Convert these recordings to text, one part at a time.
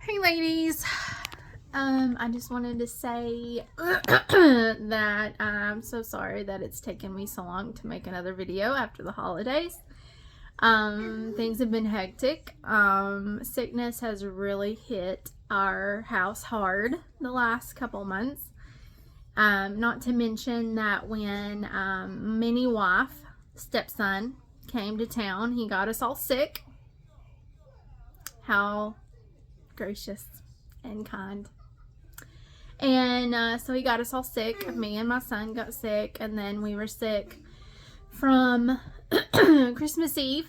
Hey ladies, I just wanted to say that I'm so sorry that it's taken me so long to make another video after the holidays. Things have been hectic. Sickness has really hit our house hard the last couple months. Not to mention that when Minnie Wife, stepson, came to town, he got us all sick. How gracious and kind. And so he got us all sick. Me and my son got sick, and then we were sick from Christmas Eve.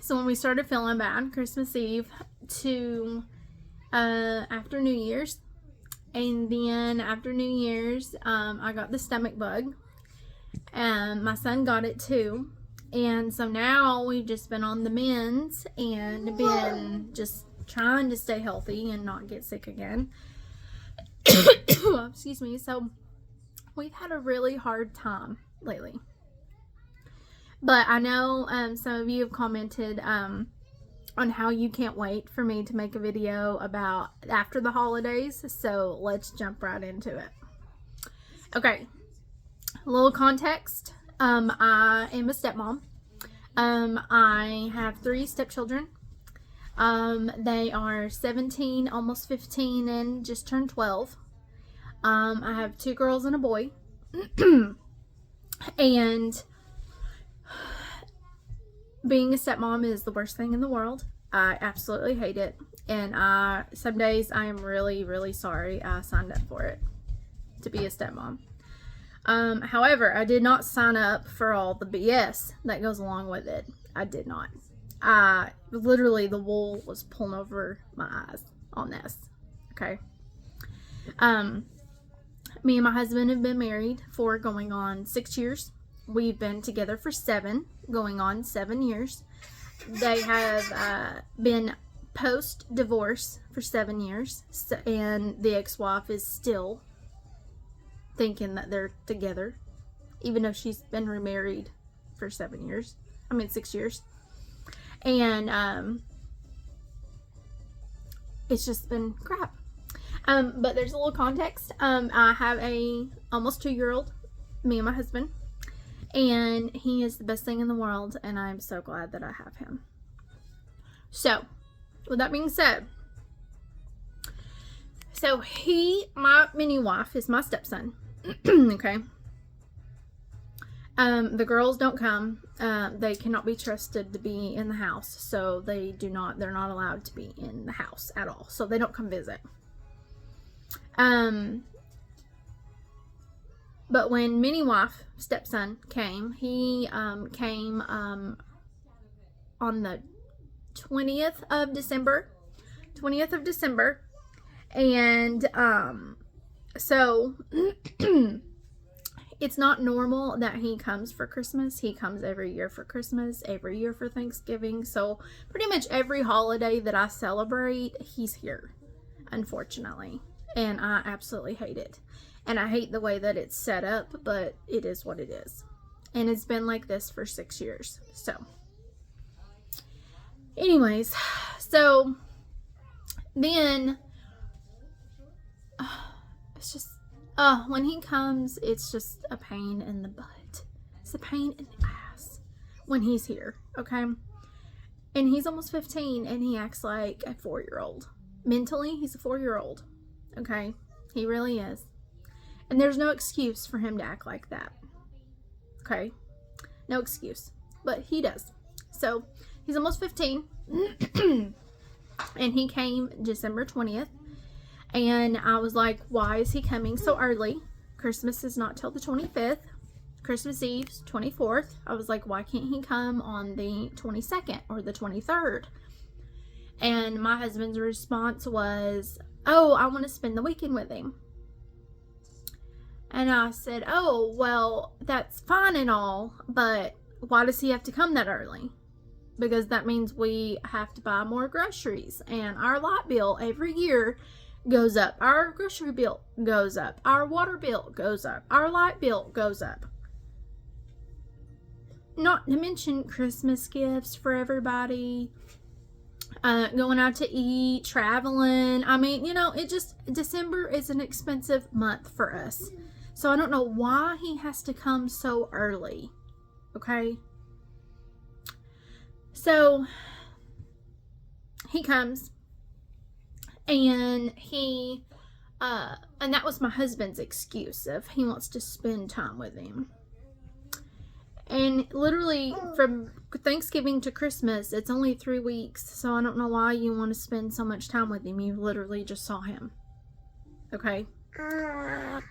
So when we started feeling bad, Christmas Eve to after New Year's, and then after New Year's, I got the stomach bug, and my son got it too. And so now we've just been on the mends and been just trying to stay healthy and not get sick again. Excuse me. So we've had a really hard time lately. But I know some of you have commented on how you can't wait for me to make a video about after the holidays. So let's jump right into it. Okay. A little context. I am a stepmom. I have 3 stepchildren. They are 17, almost 15, and just turned 12. I have 2 girls and a boy. And being a stepmom is the worst thing in the world. I absolutely hate it. And some days I am really, really sorry I signed up for it to be a stepmom. However, I did not sign up for all the BS that goes along with it. I did not. Literally the wool was pulling over my eyes on this. Okay. Me and my husband have been married for going on 6 years. We've been together for 7, going on 7 years. They have been post-divorce for 7 years, and the ex-wife is still thinking that they're together, even though she's been remarried for 6 years. And it's just been crap. But there's a little context. I have a almost 2-year-old, me and my husband, and he is the best thing in the world, and I'm so glad that I have him. So with that being said, so my mini wife is my stepson. Okay. The girls don't come. They cannot be trusted to be in the house, so they're not allowed to be in the house at all. So they don't come visit. But when Minnie Wife, stepson, came, he came on the 20th of December. And so it's not normal that he comes for Christmas. He comes every year for Christmas, every year for Thanksgiving. So pretty much every holiday that I celebrate, he's here, unfortunately. And I absolutely hate it. And I hate the way that it's set up, but it is what it is. And it's been like this for 6 years. So anyways, so then it's just when he comes, it's just a pain in the butt. It's a pain in the ass when he's here, okay? And he's almost 15, and he acts like a 4-year-old. Mentally, he's a 4-year-old, okay? He really is. And there's no excuse for him to act like that, okay? No excuse. But he does. So, he's almost 15, and he came December 20th. And I was like, why is he coming so early? Christmas is not till the 25th. Christmas Eve's 24th. I was like, why can't he come on the 22nd or the 23rd? And my husband's response was, oh, I want to spend the weekend with him. And I said, oh, well, that's fine and all, but why does he have to come that early? Because that means we have to buy more groceries, and our light bill every year goes up. Our grocery bill goes up. Our water bill goes up. Our light bill goes up. Not to mention Christmas gifts for everybody. going out to eat, traveling. I mean, December is an expensive month for us. So I don't know why he has to come so early. Okay? So he comes, and and that was my husband's excuse of he wants to spend time with him. And literally from Thanksgiving to Christmas, it's only 3 weeks. So I don't know why you want to spend so much time with him. You literally just saw him. Okay?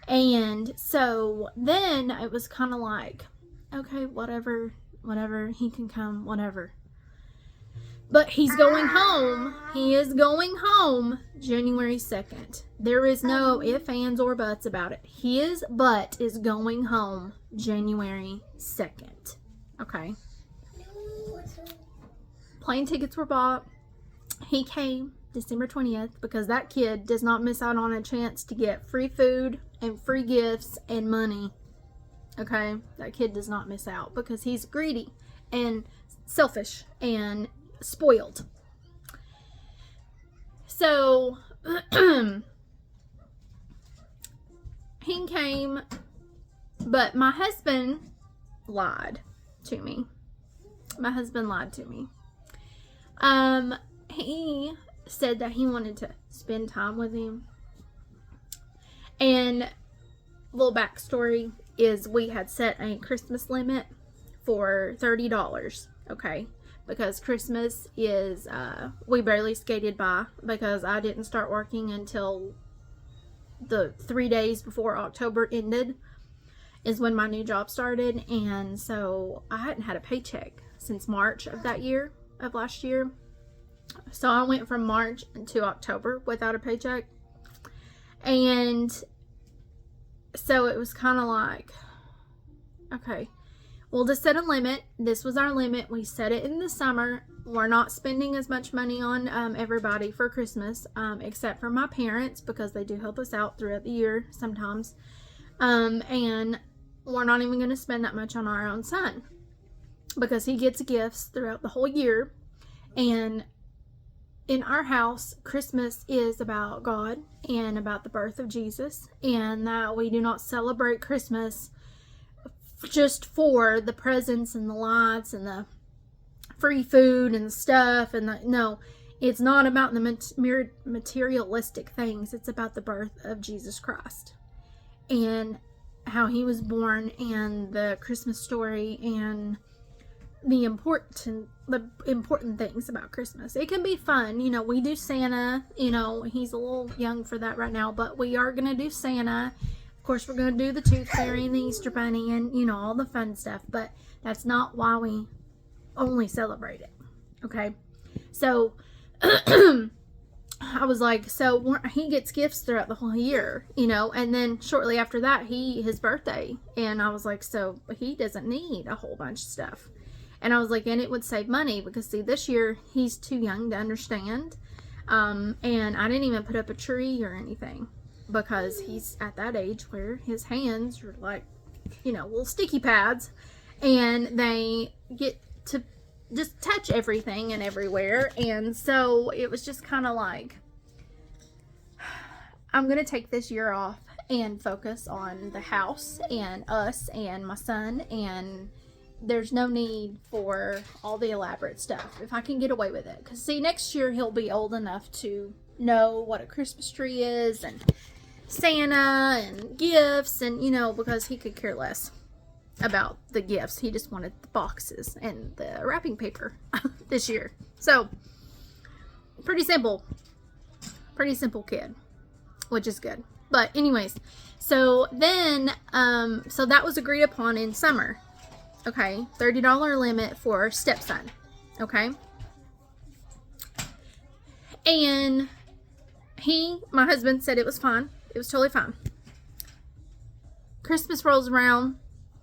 And so then it was kind of like, okay, whatever, he can come, whatever. But he's going home. He is going home January 2nd. There is no ifs, ands, or buts about it. His butt is going home January 2nd. Okay. Plane tickets were bought. He came December 20th because that kid does not miss out on a chance to get free food and free gifts and money. Okay? That kid does not miss out because he's greedy and selfish and spoiled. So he came, but my husband lied to me. He said that he wanted to spend time with him. And little backstory is we had set a Christmas limit for $30. Okay. Because Christmas is, we barely skated by because I didn't start working until the 3 days before October ended is when my new job started. And so I hadn't had a paycheck since March of last year. So I went from March to October without a paycheck. And so it was kind of like, okay, we'll just set a limit. This was our limit. We set it in the summer. We're not spending as much money on everybody for Christmas, except for my parents, because they do help us out throughout the year sometimes. And we're not even going to spend that much on our own son, because he gets gifts throughout the whole year. And in our house, Christmas is about God and about the birth of Jesus, and that we do not celebrate Christmas just for the presents and the lights and the free food and the stuff. And no, it's not about the materialistic things. It's about the birth of Jesus Christ and how he was born, and the Christmas story, and the important things about Christmas. It can be fun. We do Santa. He's a little young for that right now, but we are going to do Santa. Of course, we're going to do the Tooth Fairy and the Easter Bunny and, all the fun stuff. But that's not why we only celebrate it. Okay? So, I was like, so he gets gifts throughout the whole year, And then shortly after that, his birthday. And I was like, so he doesn't need a whole bunch of stuff. And I was like, and it would save money. Because, see, this year, he's too young to understand. And I didn't even put up a tree or anything. Because he's at that age where his hands are like, little sticky pads, and they get to just touch everything and everywhere. And so it was just kind of like, I'm going to take this year off and focus on the house and us and my son, and there's no need for all the elaborate stuff if I can get away with it. Because, see, next year he'll be old enough to know what a Christmas tree is and Santa and gifts, and because he could care less about the gifts. He just wanted the boxes and the wrapping paper this year. So pretty simple kid, which is good. But anyways, so then so that was agreed upon in summer. Okay, $30 limit for stepson. Okay, and my husband said it was fine. It was totally fine. Christmas rolls around,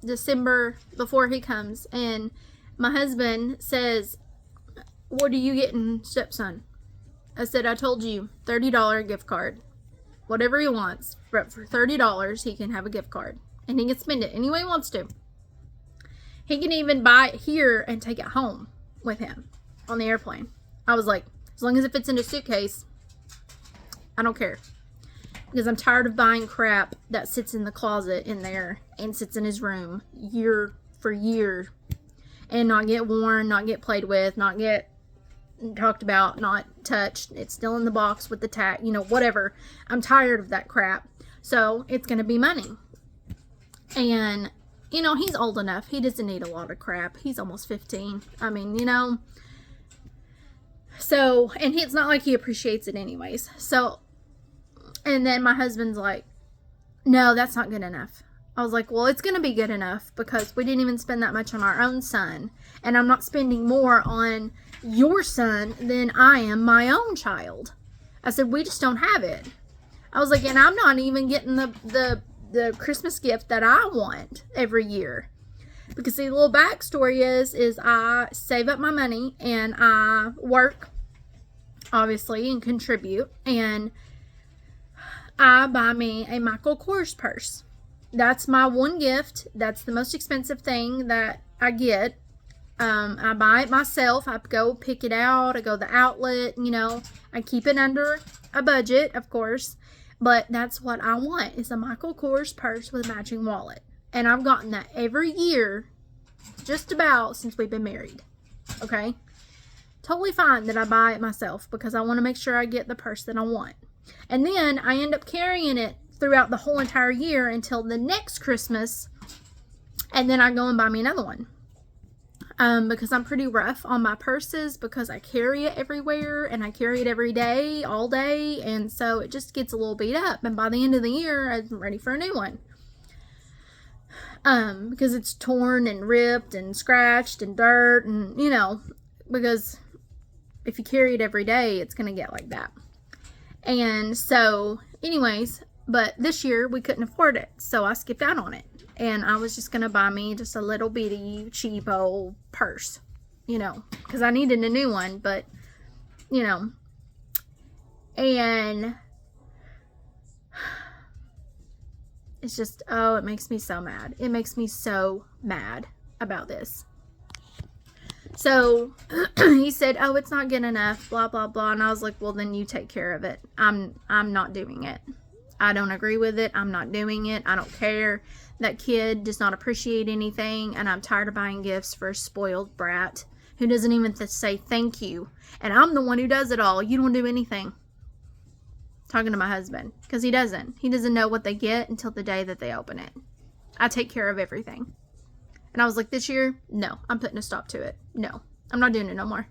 December, before he comes, and my husband says, what are you getting, stepson? I said, I told you, $30 gift card. Whatever he wants, but for $30, he can have a gift card. And he can spend it any way he wants to. He can even buy it here and take it home with him on the airplane. I was like, As long as it fits in a suitcase, I don't care. Because I'm tired of buying crap that sits in the closet in there and sits in his room year for year and not get worn, not get played with, not get talked about, not touched. It's still in the box with the tag, whatever. I'm tired of that crap. So it's going to be money. And, he's old enough. He doesn't need a lot of crap. He's almost 15. I mean, So, and it's not like he appreciates it anyways. So, and then my husband's like, no, that's not good enough. I was like, well, it's going to be good enough because we didn't even spend that much on our own son. And I'm not spending more on your son than I am my own child. I said, we just don't have it. I was like, and I'm not even getting the Christmas gift that I want every year. Because the little backstory is I save up my money and I work, obviously, and contribute. And I buy me a Michael Kors purse. That's my one gift. That's the most expensive thing that I get. I buy it myself. I go pick it out. I go to the outlet, I keep it under a budget, of course. But that's what I want, is a Michael Kors purse with a matching wallet. And I've gotten that every year, just about, since we've been married. Okay? Totally fine that I buy it myself because I want to make sure I get the purse that I want. And then I end up carrying it throughout the whole entire year until the next Christmas. And then I go and buy me another one. Because I'm pretty rough on my purses because I carry it everywhere and I carry it every day, all day. And so it just gets a little beat up. And by the end of the year, I'm ready for a new one. Because it's torn and ripped and scratched and dirt and, because if you carry it every day, it's going to get like that. And so, anyways, but this year we couldn't afford it. So I skipped out on it. And I was just going to buy me just a little bitty, cheap old purse, because I needed a new one, but, and it's just, it makes me so mad. It makes me so mad about this. So he said, oh, it's not good enough, blah, blah, blah. And I was like, well, then you take care of it. I'm not doing it. I don't agree with it. I'm not doing it. I don't care. That kid does not appreciate anything, and I'm tired of buying gifts for a spoiled brat who doesn't even say thank you. And I'm the one who does it all. You don't do anything. Talking to my husband, because he doesn't. He doesn't know what they get until the day that they open it. I take care of everything. And I was like, this year, no, I'm putting a stop to it. No, I'm not doing it no more.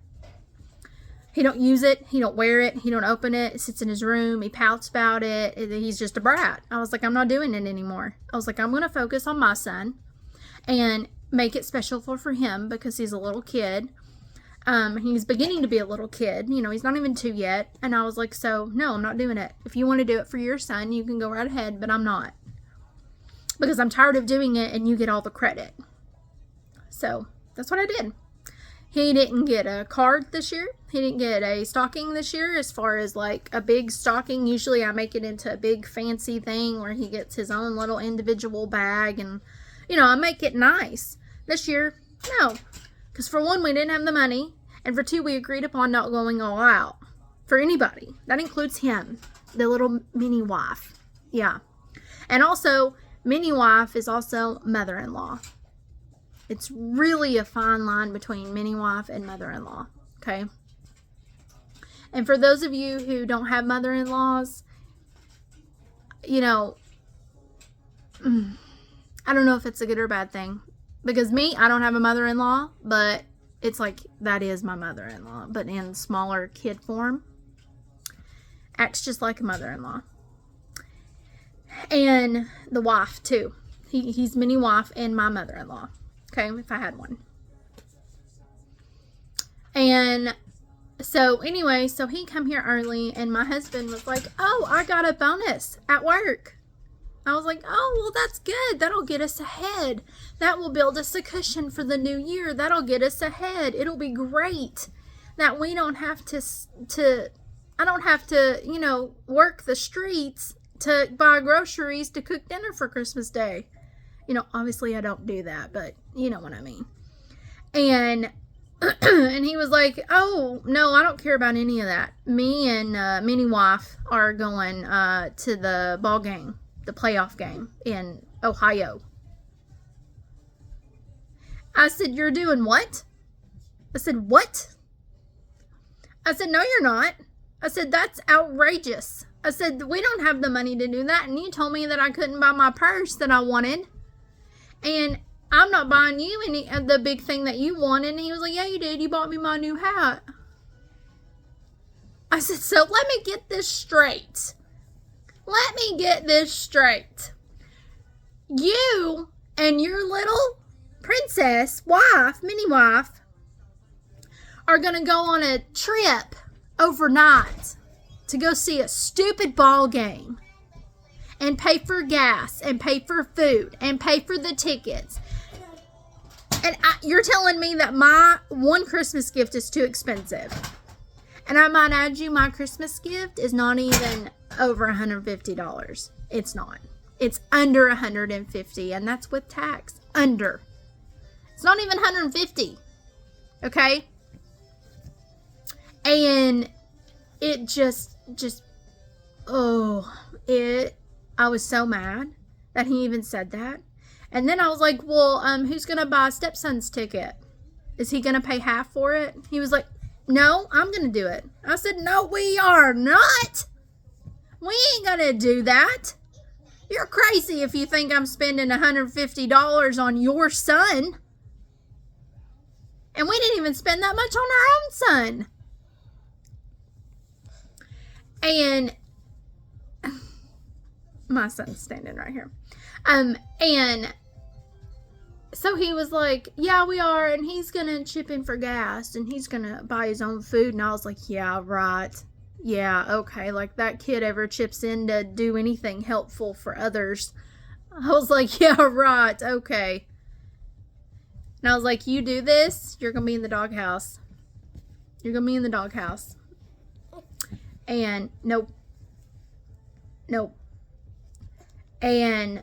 He don't use it. He don't wear it. He don't open it. It sits in his room. He pouts about it. He's just a brat. I was like, I'm not doing it anymore. I was like, I'm going to focus on my son and make it special for him because he's a little kid. He's beginning to be a little kid. He's not even 2 yet. And I was like, so, no, I'm not doing it. If you want to do it for your son, you can go right ahead, but I'm not. Because I'm tired of doing it and you get all the credit. So, that's what I did. He didn't get a card this year. He didn't get a stocking this year as far as like a big stocking. Usually I make it into a big fancy thing where he gets his own little individual bag and, I make it nice. This year, no. Because for one, we didn't have the money. And for two, we agreed upon not going all out for anybody. That includes him, the little mini wife. Yeah. And also, mini wife is also mother-in-law. It's really a fine line between mini wife and mother-in-law, okay? And for those of you who don't have mother-in-laws, I don't know if it's a good or bad thing. Because me, I don't have a mother-in-law, but it's like that is my mother-in-law, but in smaller kid form. Acts just like a mother-in-law. And the wife, too. He's mini wife and my mother-in-law. Okay, if I had one. And so anyway, so he come here early and my husband was like, oh, I got a bonus at work. I was like, oh, well, that's good. That'll get us ahead. That will build us a cushion for the new year. That'll get us ahead. It'll be great that we don't have I don't have to, work the streets to buy groceries to cook dinner for Christmas Day. Obviously I don't do that, but you know what I mean. And And he was like, oh, no, I don't care about any of that. Me and Minnie wife are going to the ball game, the playoff game in Ohio. I said, you're doing what? I said, what? I said, no, you're not. I said, that's outrageous. I said, we don't have the money to do that. And you told me that I couldn't buy my purse that I wanted. And I'm not buying you any of the big thing that you wanted. And he was like, yeah, you did. You bought me my new hat. I said, so let me get this straight. Let me get this straight. You and your little princess wife, mini wife, are going to go on a trip overnight to go see a stupid ball game and pay for gas and pay for food and pay for the tickets. And you're telling me that my one Christmas gift is too expensive. And I might add you, my Christmas gift is not even over $150. It's not. It's under $150, and that's with tax. Under. It's not even $150. Okay? And it I was so mad that he even said that. And then I was like, well, who's going to buy stepson's ticket? Is he going to pay half for it? He was like, no, I'm going to do it. I said, no, we are not. We ain't going to do that. You're crazy if you think I'm spending $150 on your son. And we didn't even spend that much on our own son. And my son's standing right here. And so he was like, yeah, we are. And he's going to chip in for gas and he's going to buy his own food. And I was like, yeah, right. Yeah, okay. Like that kid ever chips in to do anything helpful for others. I was like, yeah, right. Okay. And I was like, you do this, you're going to be in the doghouse. You're going to be in the doghouse. And nope. And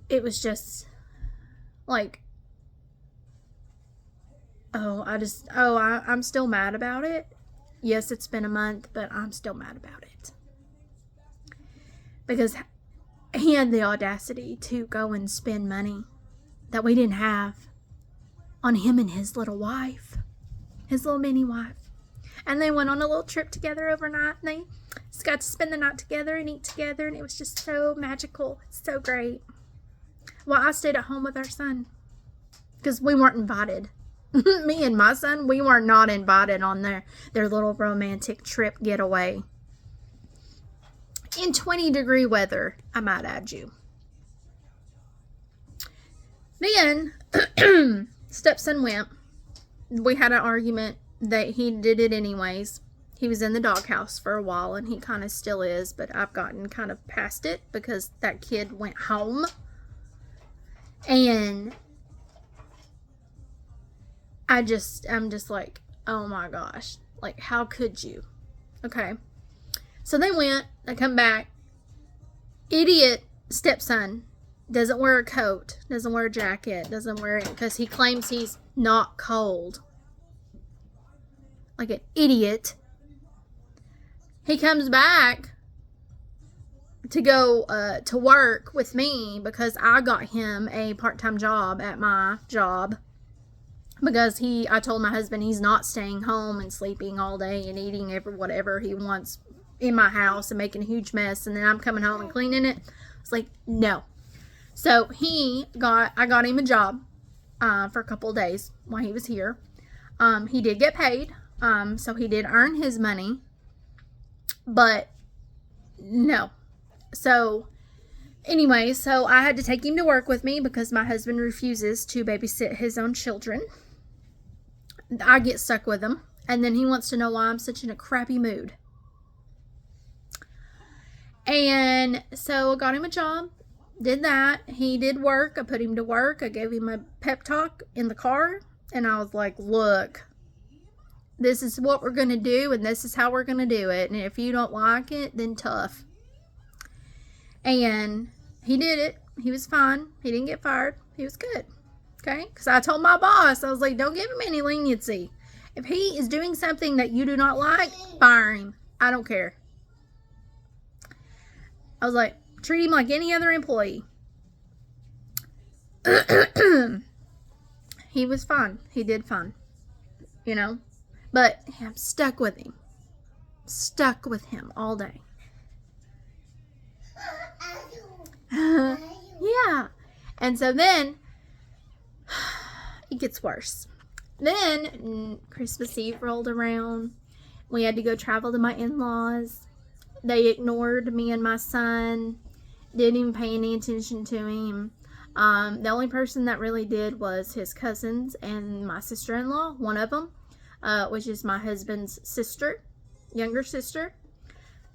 it was just like, I'm still mad about it. Yes, it's been a month, but I'm still mad about it. Because he had the audacity to go and spend money that we didn't have on him and his little wife, his little mini wife. And they went on a little trip together overnight, and they just got to spend the night together and eat together, and it was just so magical. It's so great. Well, I stayed at home with our son because we weren't invited. Me and my son, we were not invited on their little romantic trip getaway. In 20-degree weather, I might add you. Then, stepson went. We had an argument that he did it anyways. He was in the doghouse for a while, and he kind of still is, but I've gotten kind of past it because that kid went home. And I'm just like, oh my gosh, like, how could you? Okay. So they went, they come back. Idiot stepson doesn't wear a coat, doesn't wear a jacket, doesn't wear it because he claims he's not cold. Like an idiot. He comes back to go to work with me because I got him a part-time job at my job. Because I told my husband he's not staying home and sleeping all day and eating whatever he wants in my house and making a huge mess, and then I'm coming home and cleaning it. It's like, no. So I got him a job for a couple of days while he was here. He did get paid, so he did earn his money, but no. So anyway, so I had to take him to work with me because my husband refuses to babysit his own children. I get stuck with him, and then he wants to know why I'm such in a crappy mood. And so I got him a job, did that. He did work. I put him to work. I gave him a pep talk in the car, and I was like, look, this is what we're going to do, and this is how we're going to do it. And if you don't like it, then tough. And he did it. He was fine. He didn't get fired. He was good. Okay? Because I told my boss, I was like, don't give him any leniency. If he is doing something that you do not like, fire him. I don't care. I was like, treat him like any other employee. He was fine. He did fine. You know? But I'm stuck with him. Stuck with him all day. Yeah. And so then it gets worse. Then Christmas Eve rolled around. We had to go travel to my in-laws. They ignored me and my son. Didn't even pay any attention to him. The only person that really did was his cousins and my sister-in-law, one of them, which is my husband's sister, younger sister.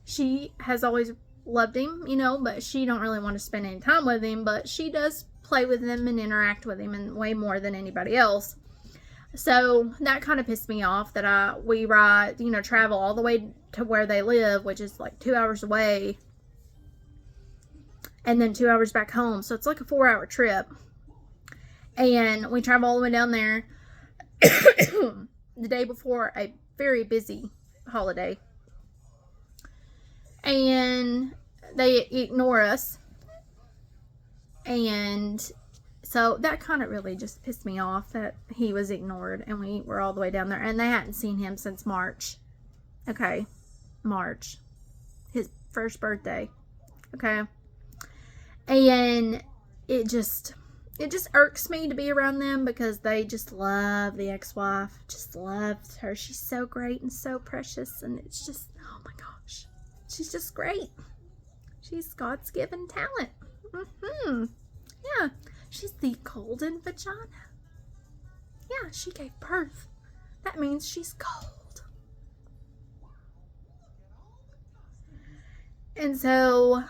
She has always loved him, you know, but she don't really want to spend any time with him, but she does play with him and interact with him and way more than anybody else. So that kind of pissed me off that we ride, you know, travel all the way to where they live, which is like 2 hours away, and then 2 hours back home. So it's like a 4-hour trip. And we travel all the way down there the day before a very busy holiday. And they ignore us. And so that kind of really just pissed me off that he was ignored and we were all the way down there. And they hadn't seen him since March. Okay. March. His first birthday. Okay. And it just irks me to be around them because they just love the ex-wife. Just loves her. She's so great and so precious. And it's just, oh my gosh. She's just great. She's God's given talent. Yeah. She's the golden vagina. Yeah, she gave birth. That means she's gold. And so,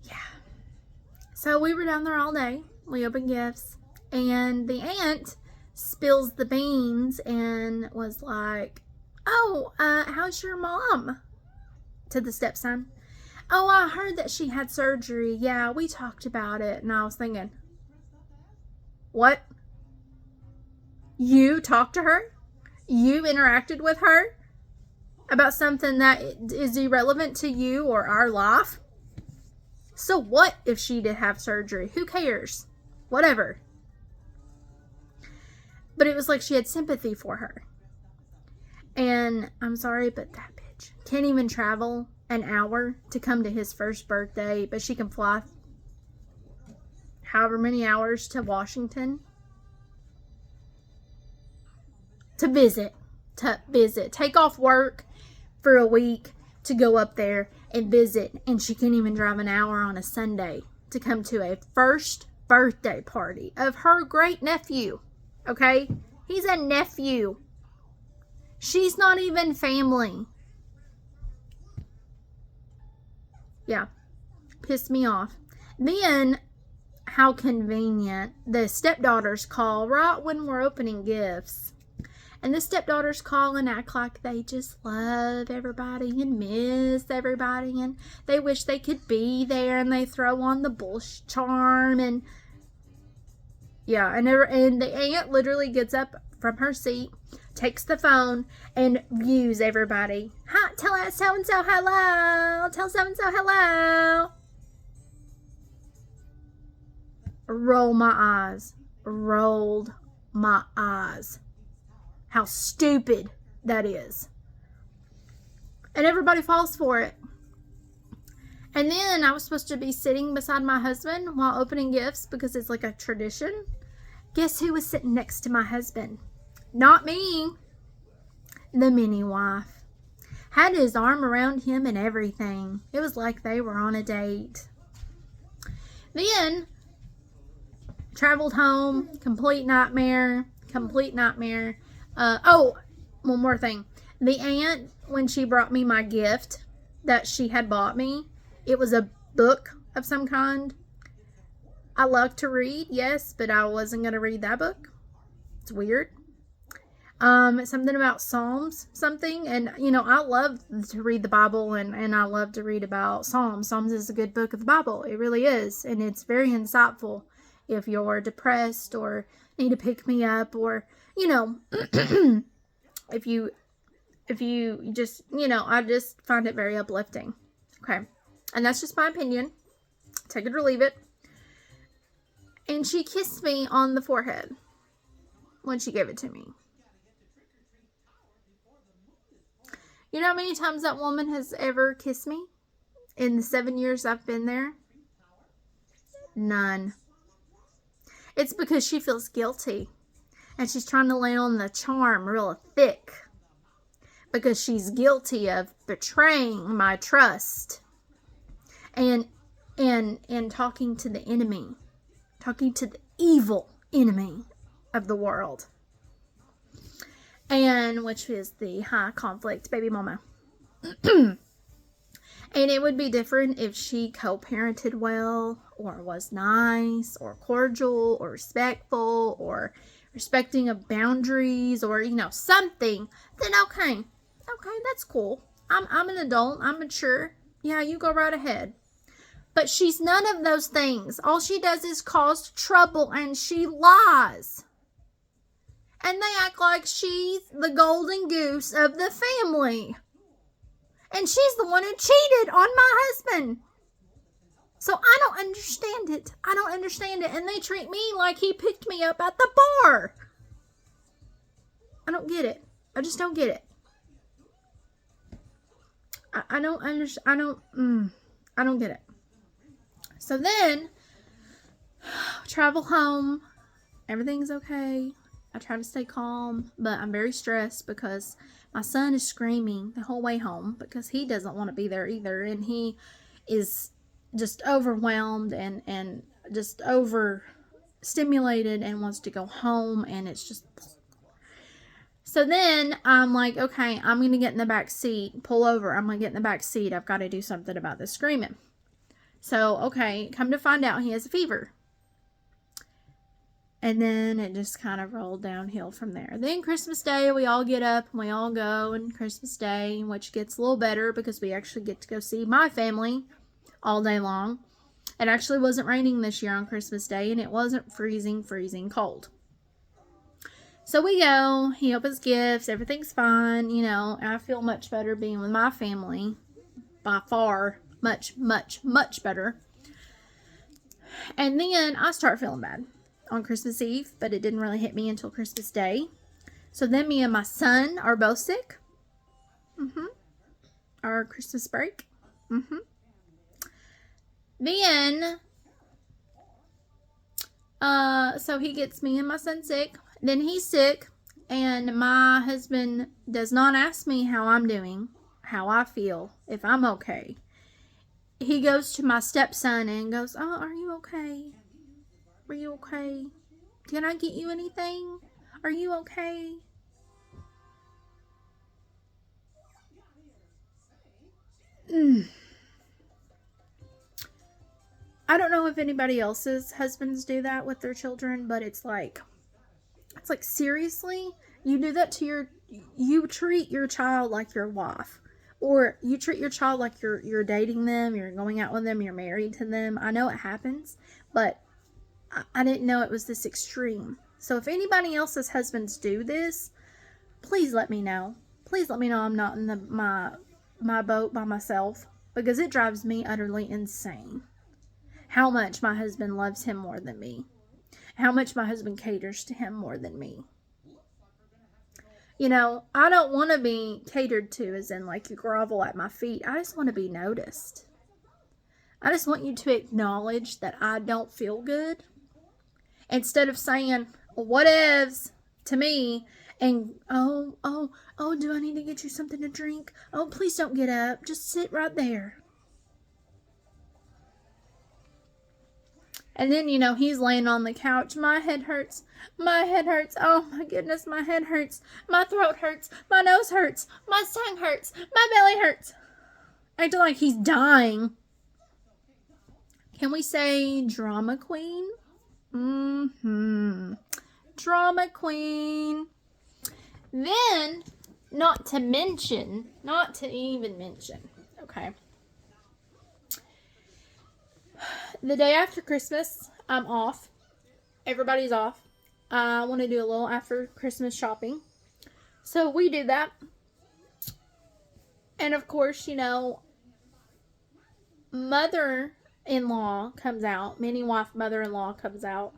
yeah. So we were down there all day. We opened gifts. And the aunt spills the beans and was like, oh, how's your mom? To the stepson. Oh, I heard that she had surgery. Yeah, we talked about it. And I was thinking, what? You talked to her? You interacted with her about something that is irrelevant to you or our life? So what if she did have surgery? Who cares? Whatever. But it was like she had sympathy for her. And I'm sorry, but that bitch can't even travel an hour to come to his first birthday, but she can fly however many hours to Washington to visit. Take off work for a week to go up there and visit, and she can't even drive an hour on a Sunday to come to a first birthday party of her great nephew. Okay? He's a nephew. She's not even family. Yeah, pissed me off. Then, how convenient, the stepdaughters call right when we're opening gifts. And the stepdaughters call and act like they just love everybody and miss everybody. And they wish they could be there. And they throw on the bullshit charm. And yeah, and the aunt literally gets up from her seat, takes the phone, and views everybody. Hi, tell us so-and-so hello. Tell so-and-so hello. Rolled my eyes. How stupid that is. And everybody falls for it. And then I was supposed to be sitting beside my husband while opening gifts because it's like a tradition. Guess who was sitting next to my husband? Not me. The mini wife. Had his arm around him and everything. It was like they were on a date. Then, traveled home. Complete nightmare. Oh, one more thing. The aunt, when she brought me my gift that she had bought me, it was a book of some kind. I love to read, yes, but I wasn't going to read that book. It's weird. Something about Psalms, something. And, you know, I love to read the Bible, and I love to read about Psalms. Psalms is a good book of the Bible. It really is. And it's very insightful if you're depressed or need to pick me up, or, you know, if you just, you know, I just find it very uplifting. Okay. And that's just my opinion. Take it or leave it. And she kissed me on the forehead when she gave it to me. You know how many times that woman has ever kissed me in the 7 years I've been there? None. It's because she feels guilty. And she's trying to lay on the charm real thick. Because she's guilty of betraying my trust. And talking to the enemy. Talking to the evil enemy of the world. And which is the high conflict baby mama. And it would be different if she co-parented well, or was nice, or cordial, or respectful, or respecting of boundaries, or, you know, something. Then okay, that's cool. I'm an adult. I'm mature. Yeah, you go right ahead. But she's none of those things. All she does is cause trouble, and she lies. And they act like she's the golden goose of the family. And she's the one who cheated on my husband. So I don't understand it. I don't understand it. And they treat me like he picked me up at the bar. I don't get it. I just don't get it. I don't understand. I don't get it. So then, travel home. Everything's okay. I try to stay calm, but I'm very stressed because my son is screaming the whole way home because he doesn't want to be there either. And he is just overwhelmed and just overstimulated and wants to go home. And it's just... So then I'm like, okay, I'm going to get in the back seat, pull over. I'm going to get in the back seat. I've got to do something about this screaming. So, okay, come to find out he has a fever. And then it just kind of rolled downhill from there. Then Christmas Day, we all get up and we all go. And Christmas Day, which gets a little better because we actually get to go see my family all day long. It actually wasn't raining this year on Christmas Day, and it wasn't freezing cold. So we go, he opens gifts, everything's fine. You know, I feel much better being with my family. By far, much better. And then I start feeling bad on Christmas Eve, but it didn't really hit me until Christmas Day. So then me and my son are both sick. Our Christmas break. Then, so he gets me and my son sick. Then he's sick, and my husband does not ask me how I'm doing, how I feel, if I'm okay. He goes to my stepson and goes, "Oh, are you okay? Are you okay? Can I get you anything? Are you okay?" I don't know if anybody else's husbands do that with their children, but it's like seriously, you do that to you treat your child like your wife, or you treat your child like you're dating them, you're going out with them, you're married to them. I know it happens, but I didn't know it was this extreme. So if anybody else's husbands do this, please let me know. Please let me know I'm not in my boat by myself, because it drives me utterly insane how much my husband loves him more than me. How much my husband caters to him more than me. You know, I don't want to be catered to as in like you grovel at my feet. I just want to be noticed. I just want you to acknowledge that I don't feel good. Instead of saying, whatevs to me, and, oh, do I need to get you something to drink? Oh, please don't get up. Just sit right there. And then, you know, he's laying on the couch. My head hurts. My head hurts. Oh, my goodness, my head hurts. My throat hurts. My nose hurts. My tongue hurts. My belly hurts. Acting like he's dying. Can we say drama queen? Drama queen. Then, not to even mention, okay, the day after Christmas, I'm off. Everybody's off. I want to do a little after Christmas shopping. So we do that. And of course, mother-in-law comes out. Mini wife mother-in-law comes out.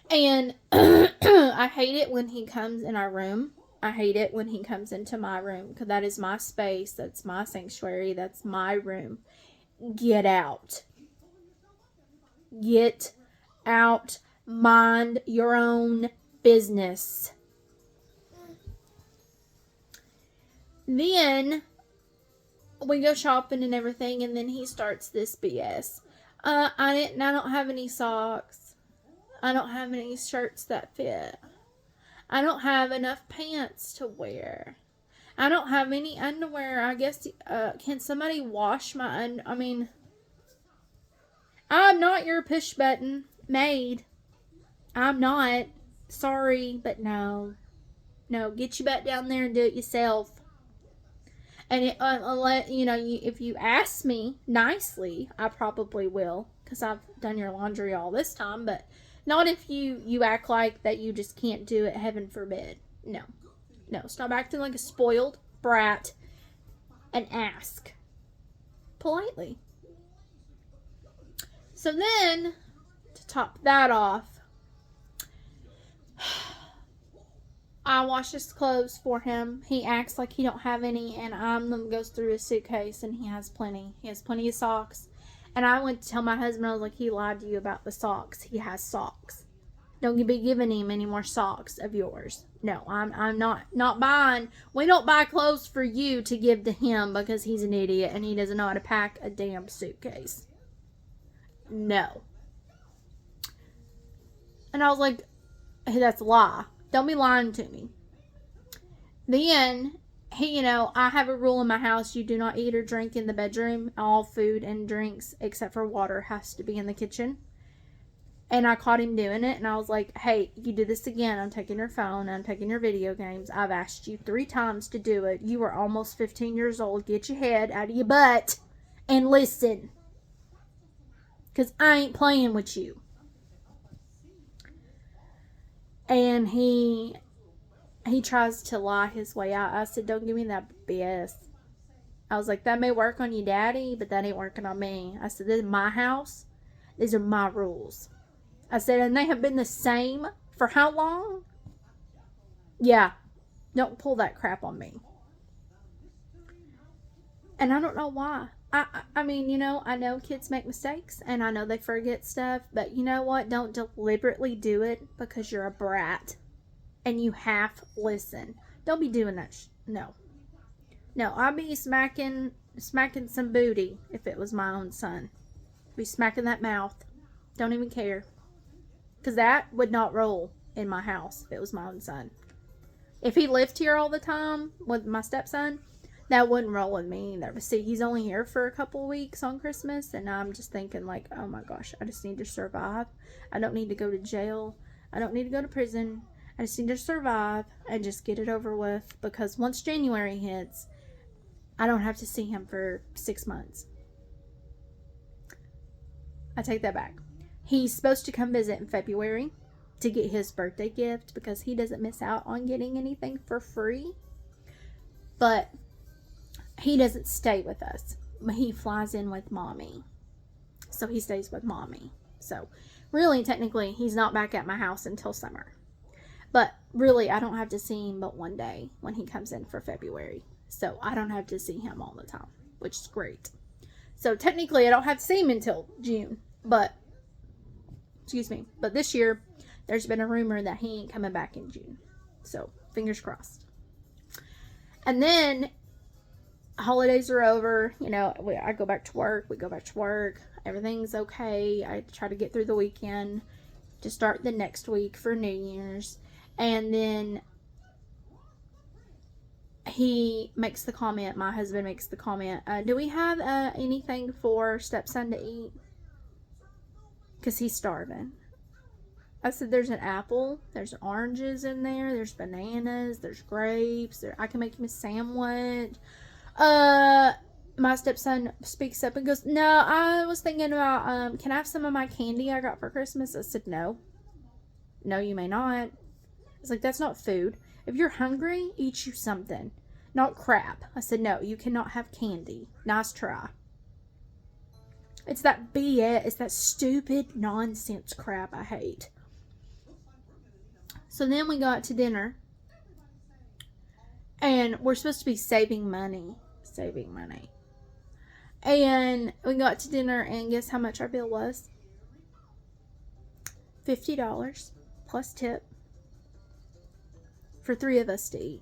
And I hate it when he comes in our room. I hate it when he comes into my room, because that is my space. That's my sanctuary. That's my room. Get out. Get out. Mind your own business. Then we go shopping and everything, and then he starts this BS. I don't have any socks. I don't have any shirts that fit. I don't have enough pants to wear. I don't have any underwear. I guess, can somebody wash my I'm not your push button maid. I'm not. Sorry, but no. No, get you back down there and do it yourself. And if you ask me nicely, I probably will, because I've done your laundry all this time. But not if you act like that you just can't do it. Heaven forbid. No. Stop acting like a spoiled brat and ask politely. So then, to top that off, I wash his clothes for him. He acts like he don't have any, and goes through his suitcase, and he has plenty. He has plenty of socks. And I went to tell my husband, I was like, he lied to you about the socks. He has socks. Don't be giving him any more socks of yours. No, I'm not buying. We don't buy clothes for you to give to him because he's an idiot and he doesn't know how to pack a damn suitcase. No. And I was like, hey, that's a lie. Don't be lying to me. Then, I have a rule in my house. You do not eat or drink in the bedroom. All food and drinks, except for water, has to be in the kitchen. And I caught him doing it. And I was like, hey, you do this again, I'm taking your phone. I'm taking your video games. I've asked you 3 times to do it. You are almost 15 years old. Get your head out of your butt and listen. Because I ain't playing with you. And he tries to lie his way out. I said, don't give me that BS. I was like, that may work on you, Daddy, but that ain't working on me. I said, this is my house. These are my rules. I said, and they have been the same for how long? Yeah. Don't pull that crap on me. And I don't know why. I mean, I know kids make mistakes, and I know they forget stuff, but you know what? Don't deliberately do it because you're a brat and you half listen. Don't be doing that. No, I'd be smacking some booty if it was my own son. Be smacking that mouth. Don't even care, because that would not roll in my house if it was my own son. If he lived here all the time with my stepson, that wouldn't roll with me either. But see, he's only here for a couple of weeks on Christmas, and I'm just thinking like, oh my gosh, I just need to survive. I don't need to go to jail. I don't need to go to prison. I just need to survive and just get it over with, because once January hits, I don't have to see him for 6 months. I take that back. He's supposed to come visit in February to get his birthday gift, because he doesn't miss out on getting anything for free. But he doesn't stay with us. He flies in with Mommy. So he stays with Mommy. So really, technically, he's not back at my house until summer. But really, I don't have to see him but one day when he comes in for February. So I don't have to see him all the time, which is great. So technically, I don't have to see him until June. But this year, there's been a rumor that he ain't coming back in June. So fingers crossed. And then holidays are over. I go back to work. We go back to work. Everything's okay. I try to get through the weekend to start the next week for New Year's. And then he makes the comment, my husband makes the comment, do we have anything for stepson to eat? Because he's starving. I said, there's an apple, there's oranges in there, there's bananas, there's grapes, I can make him a sandwich. My stepson speaks up and goes, no, I was thinking about, can I have some of my candy I got for Christmas? I said, no. No, you may not. It's like, that's not food. If you're hungry, eat you something. Not crap. I said, no, you cannot have candy. Nice try. It's that BS. It's that stupid nonsense crap I hate. So then we got to dinner. And we're supposed to be saving money. Saving money. And we got to dinner, and guess how much our bill was? $50 plus tip for 3 of us to eat.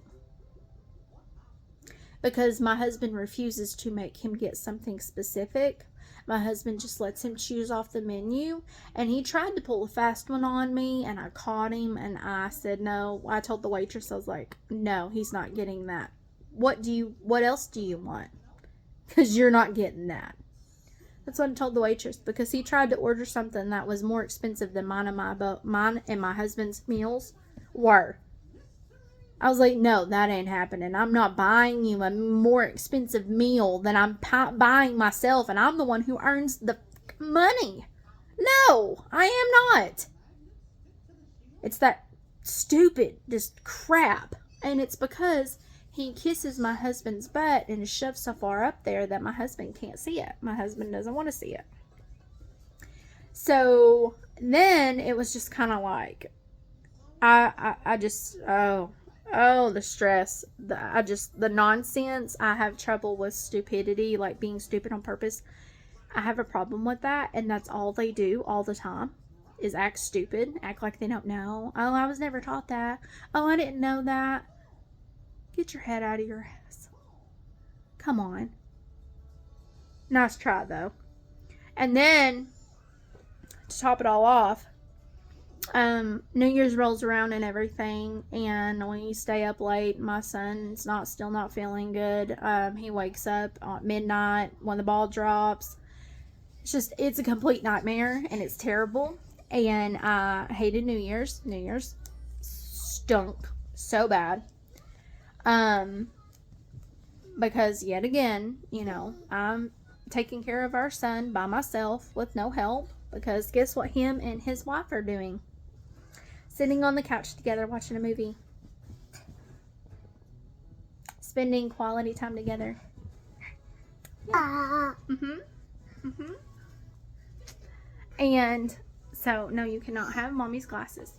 Because my husband refuses to make him get something specific. My husband just lets him choose off the menu. And he tried to pull a fast one on me, and I caught him, and I said no. I told the waitress, I was like, no, he's not getting that. What else do you want? Because you're not getting that. That's what I told the waitress, because he tried to order something that was more expensive than mine and my husband's meals were. I was like, no, that ain't happening. I'm not buying you a more expensive meal than I'm buying myself, and I'm the one who earns the money. No, I am not. It's that stupid, just crap. And it's because he kisses my husband's butt and is shoved so far up there that my husband can't see it. My husband doesn't want to see it. So then it was just kind of like, the stress, the nonsense. I have trouble with stupidity, like being stupid on purpose. I have a problem with that, and that's all they do all the time, is act stupid, act like they don't know. Oh, I was never taught that. Oh, I didn't know that. Get your head out of your ass. Come on. Nice try, though. And then, to top it all off, New Year's rolls around and everything, and we stay up late. My son's still not feeling good. He wakes up at midnight when the ball drops. It's a complete nightmare, and it's terrible. And I hated New Year's. New Year's stunk so bad. Because yet again, I'm taking care of our son by myself with no help, because guess what him and his wife are doing? Sitting on the couch together watching a movie. Spending quality time together. Yeah. And so, no, you cannot have mommy's glasses.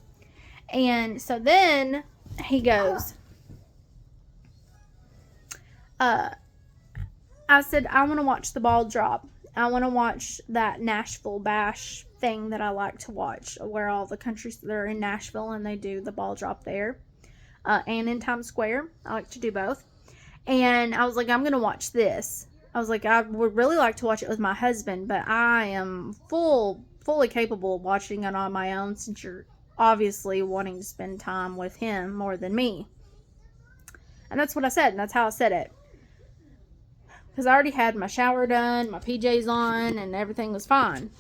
And so then he goes, I said, I want to watch the ball drop. I want to watch that Nashville Bash thing that I like to watch, where all the countries that are in Nashville and they do the ball drop there, and in Times Square. I like to do both. And I was like, I'm going to watch this. I was like, I would really like to watch it with my husband, but I am fully capable of watching it on my own, since you're obviously wanting to spend time with him more than me. And that's what I said, and that's how I said it. Because I already had my shower done, my PJs on, and everything was fine.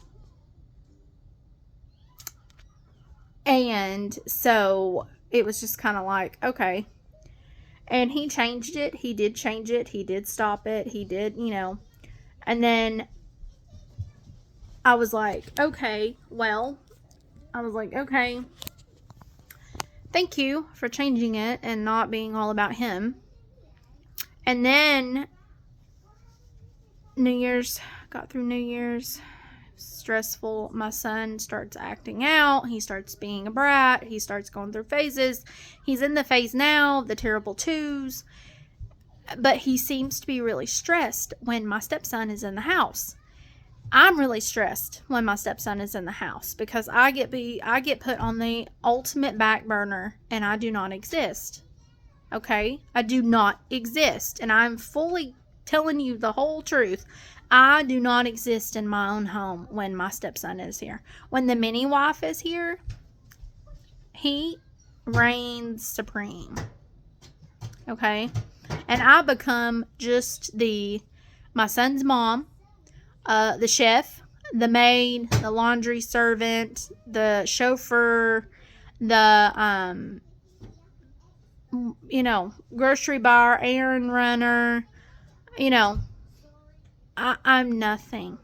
And so it was just kind of like, okay. And he changed it. He did change it. He did stop it. He did, And then I was like, okay, thank you for changing it and not being all about him. And then got through New Year's, stressful. My son starts acting out. He starts being a brat. He starts going through phases. He's in the phase now, the terrible twos. But he seems to be really stressed when my stepson is in the house. I'm really stressed when my stepson is in the house, because I get put on the ultimate back burner, and I do not exist. Okay? I do not exist, and I'm fully telling you the whole truth. I do not exist in my own home when my stepson is here. When the mini wife is here, he reigns supreme. Okay? And I become just my son's mom, the chef, the maid, the laundry servant, the chauffeur, the grocery bar, errand runner. I'm nothing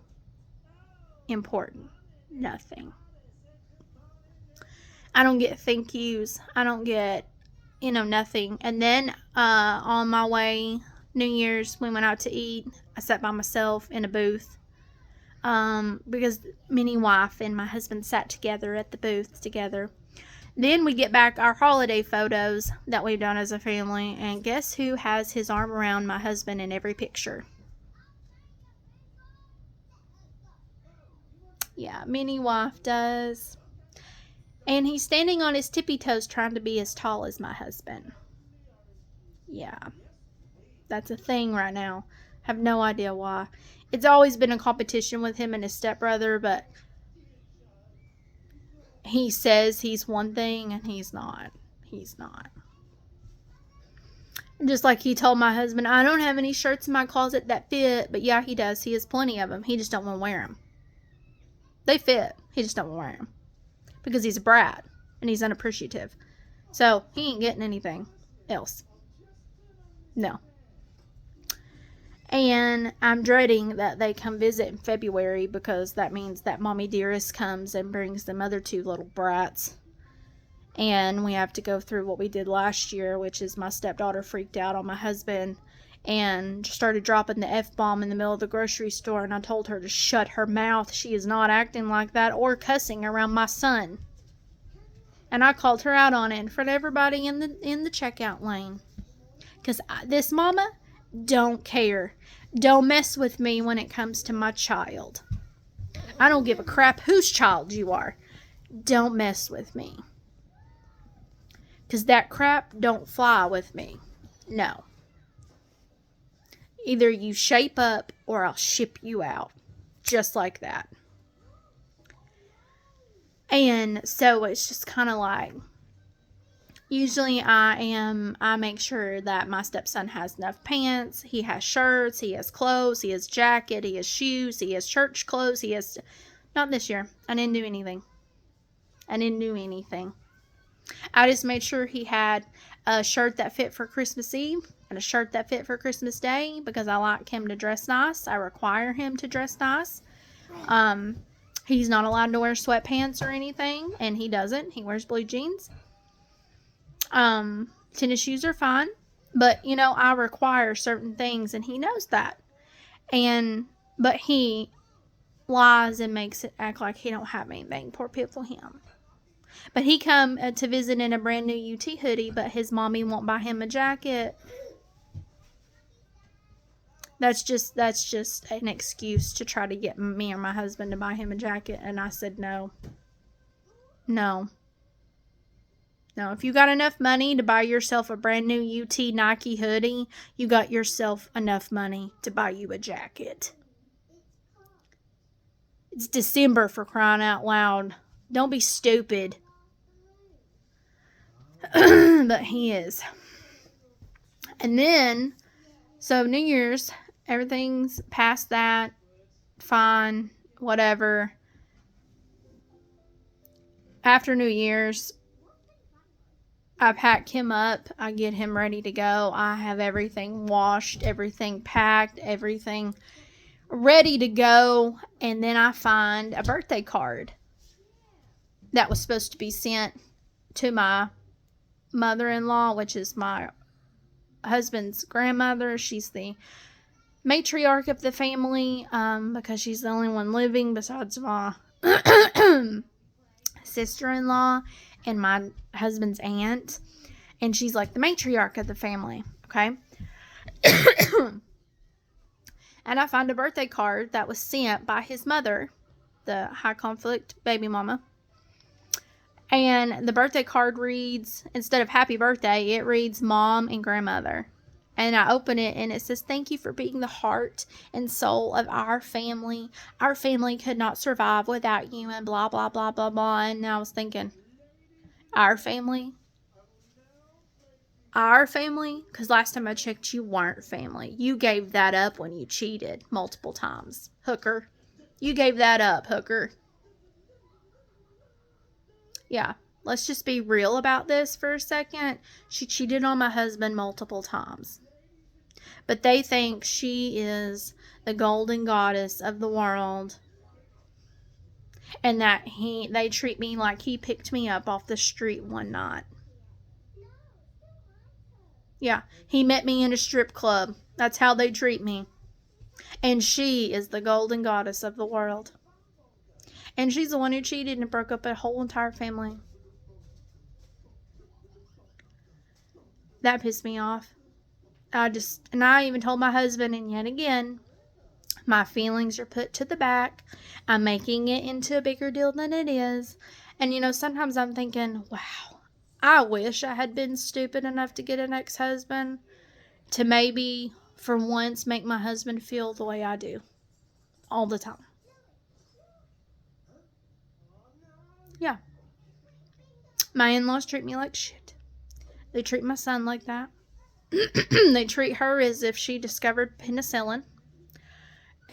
important. Nothing. I don't get thank yous. I don't get, nothing. And then on my way, New Year's, we went out to eat. I sat by myself in a booth because Minnie wife and my husband sat together at the booth together. Then we get back our holiday photos that we've done as a family, and guess who has his arm around my husband in every picture? Yeah, Minnie wife does. And he's standing on his tippy toes trying to be as tall as my husband. Yeah, that's a thing right now. Have no idea why. It's always been a competition with him and his stepbrother, but he says he's one thing and he's not. He's not. Just like he told my husband, I don't have any shirts in my closet that fit. But yeah, he does. He has plenty of them. He just don't want to wear them. They fit. He just don't want to wear them. Because he's a brat. And he's unappreciative. So, he ain't getting anything else. No. And I'm dreading that they come visit in February, because that means that Mommy Dearest comes and brings them other two little brats. And we have to go through what we did last year, which is my stepdaughter freaked out on my husband and started dropping the F-bomb in the middle of the grocery store, and I told her to shut her mouth. She is not acting like that or cussing around my son. And I called her out on it in front of everybody in the checkout lane. Because this mama don't care. Don't mess with me when it comes to my child. I don't give a crap whose child you are. Don't mess with me. Because that crap don't fly with me. No. Either you shape up or I'll ship you out. Just like that. And so it's just kind of like, usually I make sure that my stepson has enough pants, he has shirts, he has clothes, he has jacket, he has shoes, he has church clothes, not this year. I didn't do anything. I just made sure he had a shirt that fit for Christmas Eve and a shirt that fit for Christmas Day, because I like him to dress nice. I require him to dress nice. He's not allowed to wear sweatpants or anything, and he doesn't. He wears blue jeans. Tennis shoes are fine, but I require certain things, and he knows that. But he lies and makes it act like he don't have anything. Poor pitiful him. But he come to visit in a brand new UT hoodie, but his mommy won't buy him a jacket. That's just an excuse to try to get me or my husband to buy him a jacket. And I said no. No. No, if you got enough money to buy yourself a brand new UT Nike hoodie, you got yourself enough money to buy you a jacket. It's December, for crying out loud. Don't be stupid. But he is. And then, so New Year's, everything's past that. Fine. Whatever. After New Year's, I pack him up. I get him ready to go. I have everything washed, everything packed, everything ready to go. And then I find a birthday card that was supposed to be sent to my mother-in-law, which is my husband's grandmother. She's the matriarch of the family, because she's the only one living besides my sister-in-law and my husband's aunt. And she's like the matriarch of the family. Okay. And I found a birthday card that was sent by his mother, the high conflict baby mama. And the birthday card reads, instead of happy birthday, it reads mom and grandmother. And I open it and it says, thank you for being the heart and soul of our family. Our family could not survive without you, and blah, blah, blah, blah, blah. And I was thinking, our family? Our family? Because last time I checked, you weren't family. You gave that up when you cheated multiple times. Hooker. You gave that up, hooker. Yeah, let's just be real about this for a second. She cheated on my husband multiple times. But they think she is the golden goddess of the world. And that they treat me like he picked me up off the street one night. Yeah, he met me in a strip club. That's how they treat me. And she is the golden goddess of the world. And she's the one who cheated and broke up a whole entire family. That pissed me off. And I even told my husband, and yet again, my feelings are put to the back. I'm making it into a bigger deal than it is. And, sometimes I'm thinking, wow, I wish I had been stupid enough to get an ex-husband to maybe, for once, make my husband feel the way I do. All the time. Yeah. My in-laws treat me like shit. They treat my son like that. They treat her as if she discovered penicillin.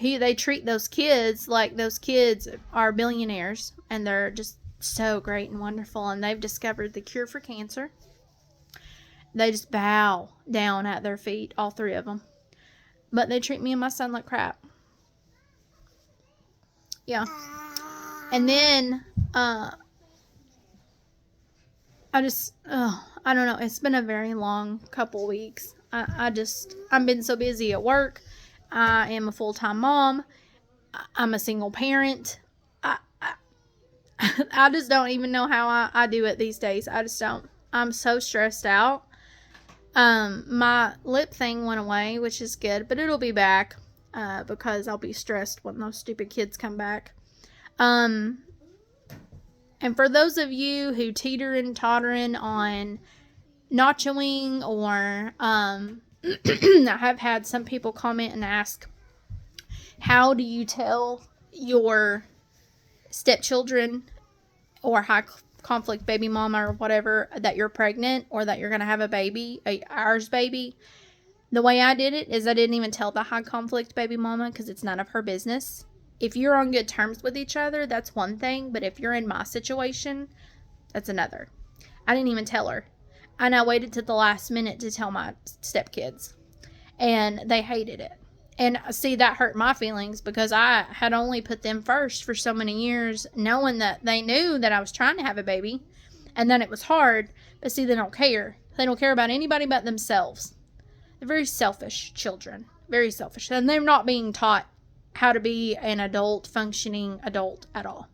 They treat those kids like those kids are billionaires and they're just so great and wonderful and they've discovered the cure for cancer. They just bow down at their feet, all three of them. But they treat me and my son like crap. Yeah. And then, I don't know. It's been a very long couple weeks. I've been so busy at work. I am a full-time mom. I'm a single parent. I just don't even know how I do it these days. I just don't. I'm so stressed out. My lip thing went away, which is good, but it'll be back, because I'll be stressed when those stupid kids come back. And for those of you who teeter and tottering on nachoing or, I have had some people comment and ask, how do you tell your stepchildren or high conflict baby mama or whatever that you're pregnant or that you're going to have a baby, ours baby? The way I did it is I didn't even tell the high conflict baby mama because it's none of her business. If you're on good terms with each other, that's one thing. But if you're in my situation, that's another. I didn't even tell her. And I waited to the last minute to tell my stepkids. And they hated it. And see, that hurt my feelings because I had only put them first for so many years, knowing that they knew that I was trying to have a baby. And then it was hard. But see, they don't care. They don't care about anybody but themselves. They're very selfish children. Very selfish. And they're not being taught how to be an adult, functioning adult at all.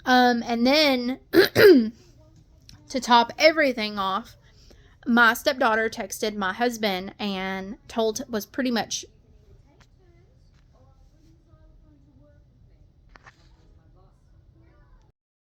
And then, to top everything off, my stepdaughter texted my husband and was pretty much